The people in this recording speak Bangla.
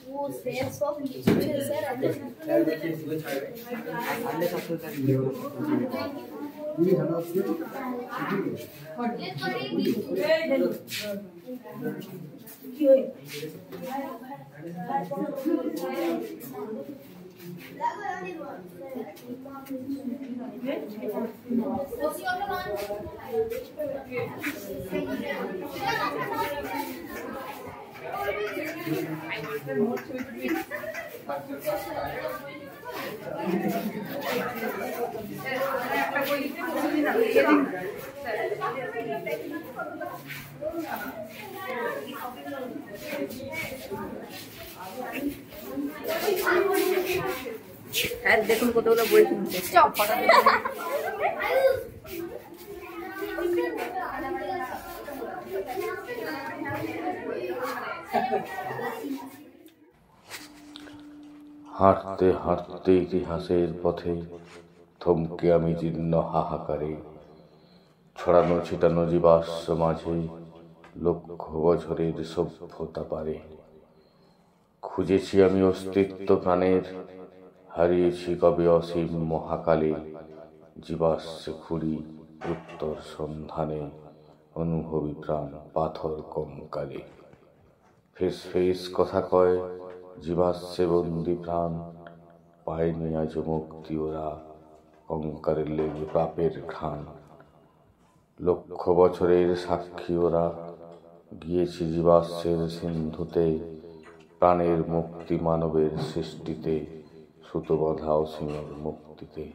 वो शेयर सब शेयर आते हैं হ্যাঁ দেখুন কতগুলো বই কিনছে হাঁটতে হাঁটতে ইতিহাসের পথে থমকে আমি জীর্ণ হাহাকারে, ছড়ানো ছিটানো জীবাশ্ম মাঝে লক্ষ বছরের সভ্যতা পারে। খুঁজেছি আমি অস্তিত্ব প্রাণের, হারিয়েছি কবে অসীম মহাকালে। জীবাশ্মে খুঁড়ি উত্তর সন্ধানে, অনুভবী প্রাণ পাথর কঙ্কালে। ফেস ফেস কথা কয় জীবাশ্মে বন্দি প্রাণ, পায়নি আজ মুক্তি ওরা, কঙ্কালের লেগে পাপের ঘ্রাণ। লক্ষ বছরের সাক্ষী ওরা, গিয়েছি জীবাশ্মের সিন্ধুতে, প্রাণের মুক্তি মানবের সৃষ্টিতে, সুতো বাঁধা অসীমের মুক্তিতে।